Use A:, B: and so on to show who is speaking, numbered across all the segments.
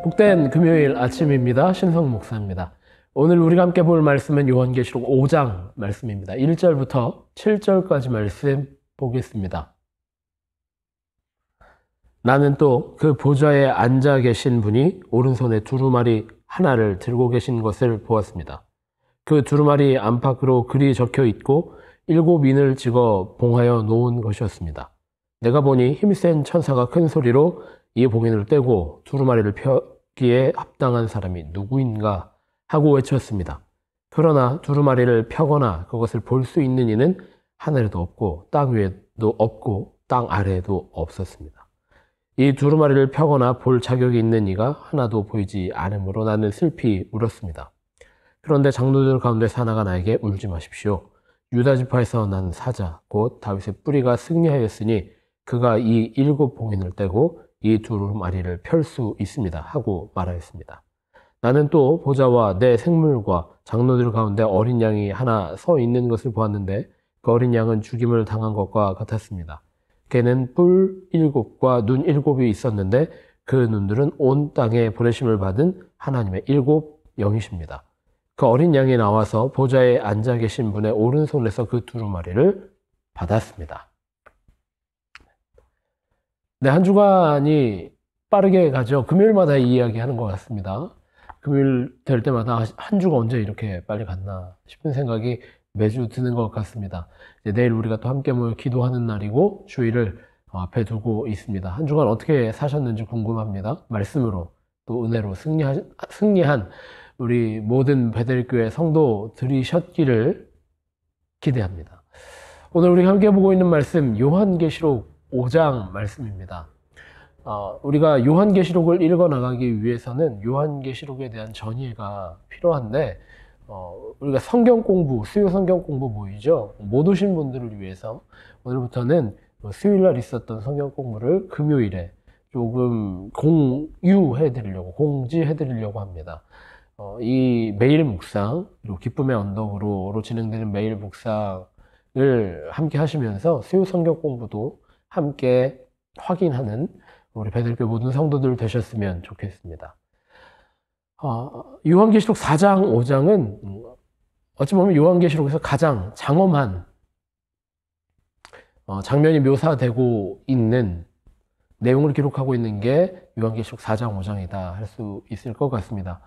A: 복된 금요일 아침입니다. 신성 목사입니다. 오늘 우리가 함께 볼 말씀은 요한계시록 5장 말씀입니다. 1절부터 7절까지 말씀 보겠습니다. 나는 또 그 보좌에 앉아 계신 분이 오른손에 두루마리 하나를 들고 계신 것을 보았습니다. 그 두루마리 안팎으로 글이 적혀 있고 7인을 찍어 봉하여 놓은 것이었습니다. 내가 보니 힘센 천사가 큰 소리로 이 봉인을 떼고 두루마리를 펴기에 합당한 사람이 누구인가 하고 외쳤습니다. 그러나 두루마리를 펴거나 그것을 볼 수 있는 이는 하늘에도 없고 땅 위에도 없고 땅 아래에도 없었습니다. 이 두루마리를 펴거나 볼 자격이 있는 이가 하나도 보이지 않으므로 나는 슬피 울었습니다. 그런데 장로들 가운데서 하나가 나에게 울지 마십시오. 유다 지파에서 난 사자 곧 다윗의 뿌리가 승리하였으니 그가 이 7 봉인을 떼고 이 두루마리를 펼 수 있습니다 하고 말하였습니다. 나는 또 보좌와 내 생물과 장로들 가운데 어린 양이 하나 서 있는 것을 보았는데 그 어린 양은 죽임을 당한 것과 같았습니다. 걔는 뿔 7과 눈 7이 있었는데 그 눈들은 온 땅에 보내심을 받은 하나님의 7 영이십니다. 그 어린 양이 나와서 보좌에 앉아 계신 분의 오른손에서 그 두루마리를 받았습니다. 네, 한 주간이 빠르게 가죠. 금요일마다 이 이야기 하는 것 같습니다. 금요일 될 때마다 한 주가 언제 이렇게 빨리 갔나 싶은 생각이 매주 드는 것 같습니다. 이제 내일 우리가 또 함께 모여 기도하는 날이고 주일을 앞에 두고 있습니다. 한 주간 어떻게 사셨는지 궁금합니다. 말씀으로 또 은혜로 승리한 우리 모든 베델교회 성도들이셨기를 기대합니다. 오늘 우리가 함께 보고 있는 말씀 요한계시록 5장 말씀입니다. 우리가 요한계시록을 읽어나가기 위해서는 요한계시록에 대한 전이가 필요한데 우리가 성경 공부, 수요 성경 공부 모이죠. 못 오신 분들을 위해서 오늘부터는 수요일날 있었던 성경 공부를 금요일에 조금 공지해드리려고 합니다. 이 매일 묵상, 그리고 기쁨의 언덕으로 진행되는 매일 묵상을 함께 하시면서 수요 성경 공부도 함께 확인하는 우리 베델교회 모든 성도들 되셨으면 좋겠습니다. 요한계시록 4장, 5장은 어찌 보면 요한계시록에서 가장 장엄한 장면이 묘사되고 있는 내용을 기록하고 있는 게 요한계시록 4장, 5장이다 할 수 있을 것 같습니다.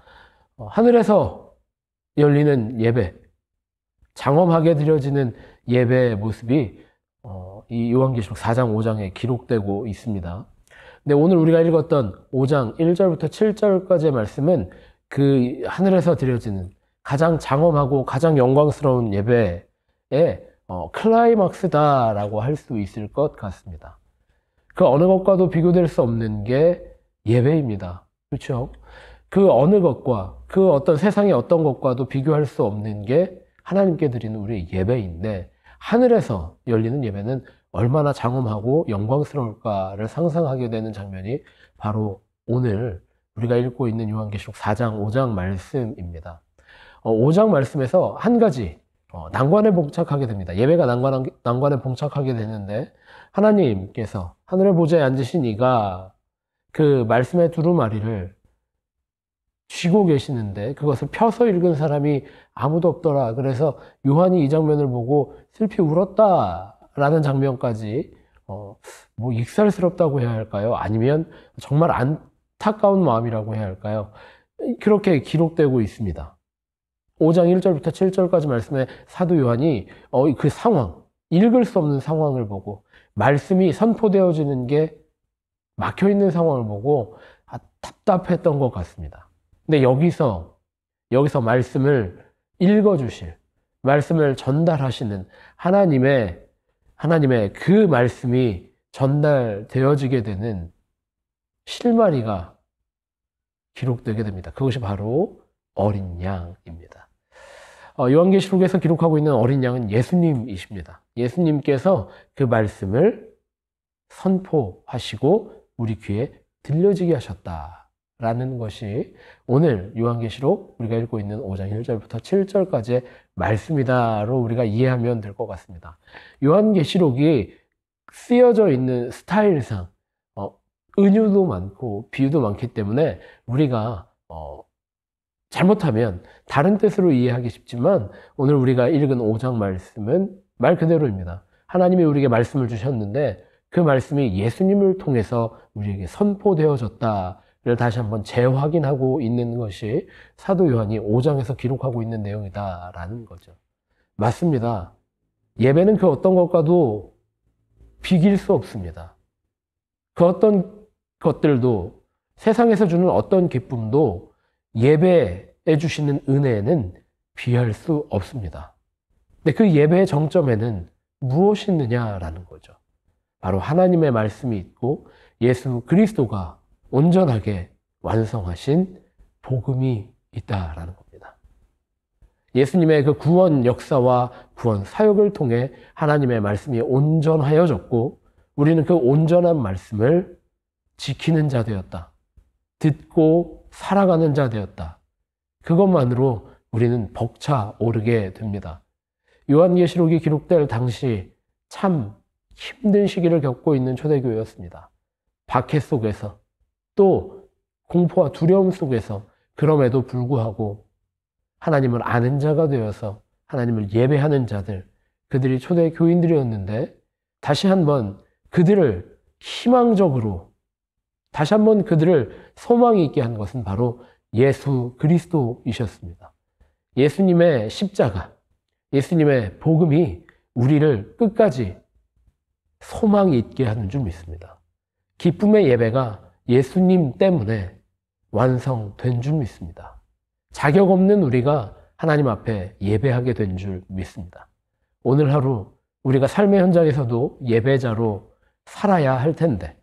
A: 하늘에서 열리는 예배, 장엄하게 드려지는 예배의 모습이 이 요한계시록 4장, 5장에 기록되고 있습니다. 근데 오늘 우리가 읽었던 5장 1절부터 7절까지의 말씀은 그 하늘에서 드려지는 가장 장엄하고 가장 영광스러운 예배의 클라이막스다라고 할 수 있을 것 같습니다. 그 어느 것과도 비교될 수 없는 게 예배입니다. 그렇죠? 그 어느 것과 그 어떤 세상의 어떤 것과도 비교할 수 없는 게 하나님께 드리는 우리의 예배인데 하늘에서 열리는 예배는 얼마나 장엄하고 영광스러울까를 상상하게 되는 장면이 바로 오늘 우리가 읽고 있는 요한계시록 4장, 5장 말씀입니다. 5장 말씀에서 한 가지 난관에 봉착하게 됩니다. 예배가 난관에 봉착하게 되는데 하나님께서 하늘의 보좌에 앉으신 이가 그 말씀의 두루마리를 쥐고 계시는데 그것을 펴서 읽은 사람이 아무도 없더라. 그래서 요한이 이 장면을 보고 슬피 울었다라는 장면까지 뭐 익살스럽다고 해야 할까요? 아니면 정말 안타까운 마음이라고 해야 할까요? 그렇게 기록되고 있습니다. 5장 1절부터 7절까지 말씀에 사도 요한이 그 상황, 읽을 수 없는 상황을 보고 말씀이 선포되어지는 게 막혀있는 상황을 보고 답답했던 것 같습니다. 근데 여기서 말씀을 읽어주실, 말씀을 전달하시는 하나님의 그 말씀이 전달되어지게 되는 실마리가 기록되게 됩니다. 그것이 바로 어린 양입니다. 요한계시록에서 기록하고 있는 어린 양은 예수님이십니다. 예수님께서 그 말씀을 선포하시고 우리 귀에 들려지게 하셨다라는 것이 오늘 요한계시록 우리가 읽고 있는 5장 1절부터 7절까지의 말씀이다로 우리가 이해하면 될 것 같습니다. 요한계시록이 쓰여져 있는 스타일상 은유도 많고 비유도 많기 때문에 우리가 잘못하면 다른 뜻으로 이해하기 쉽지만 오늘 우리가 읽은 5장 말씀은 말 그대로입니다. 하나님이 우리에게 말씀을 주셨는데 그 말씀이 예수님을 통해서 우리에게 선포되어졌다를 다시 한번 재확인하고 있는 것이 사도 요한이 5장에서 기록하고 있는 내용이다라는 거죠. 맞습니다. 예배는 그 어떤 것과도 비길 수 없습니다. 그 어떤 것들도 세상에서 주는 어떤 기쁨도 예배해 주시는 은혜에는 비할 수 없습니다. 근데 그 예배의 정점에는 무엇이 있느냐라는 거죠. 바로 하나님의 말씀이 있고 예수 그리스도가 온전하게 완성하신 복음이 있다라는 겁니다. 예수님의 그 구원 역사와 구원 사역을 통해 하나님의 말씀이 온전하여졌고 우리는 그 온전한 말씀을 지키는 자 되었다. 듣고 살아가는 자 되었다. 그것만으로 우리는 벅차 오르게 됩니다. 요한계시록이 기록될 당시 참 힘든 시기를 겪고 있는 초대교회였습니다. 박해 속에서 또 공포와 두려움 속에서 그럼에도 불구하고 하나님을 아는 자가 되어서 하나님을 예배하는 자들, 그들이 초대 교인들이었는데 다시 한번 그들을 희망적으로 다시 한번 그들을 소망이 있게 한 것은 바로 예수 그리스도이셨습니다. 예수님의 십자가, 예수님의 복음이 우리를 끝까지 소망이 있게 하는 줄 믿습니다. 기쁨의 예배가 예수님 때문에 완성된 줄 믿습니다. 자격 없는 우리가 하나님 앞에 예배하게 된 줄 믿습니다. 오늘 하루 우리가 삶의 현장에서도 예배자로 살아야 할 텐데,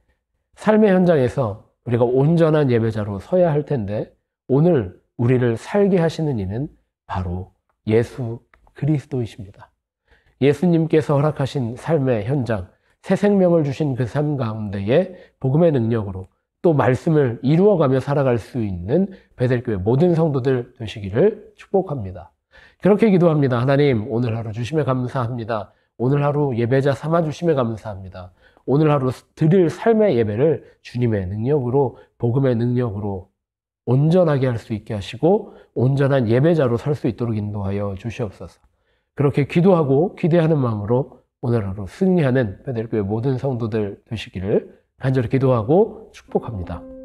A: 삶의 현장에서 우리가 온전한 예배자로 서야 할 텐데, 오늘 우리를 살게 하시는 이는 바로 예수 그리스도이십니다. 예수님께서 허락하신 삶의 현장, 새 생명을 주신 그 삶 가운데에 복음의 능력으로 또 말씀을 이루어가며 살아갈 수 있는 베델교회 모든 성도들 되시기를 축복합니다. 그렇게 기도합니다. 하나님, 오늘 하루 주심에 감사합니다. 오늘 하루 예배자 삼아 주심에 감사합니다. 오늘 하루 드릴 삶의 예배를 주님의 능력으로, 복음의 능력으로 온전하게 할 수 있게 하시고 온전한 예배자로 설 수 있도록 인도하여 주시옵소서. 그렇게 기도하고 기대하는 마음으로 오늘 하루 승리하는 베델교회 모든 성도들 되시기를 간절히 기도하고 축복합니다.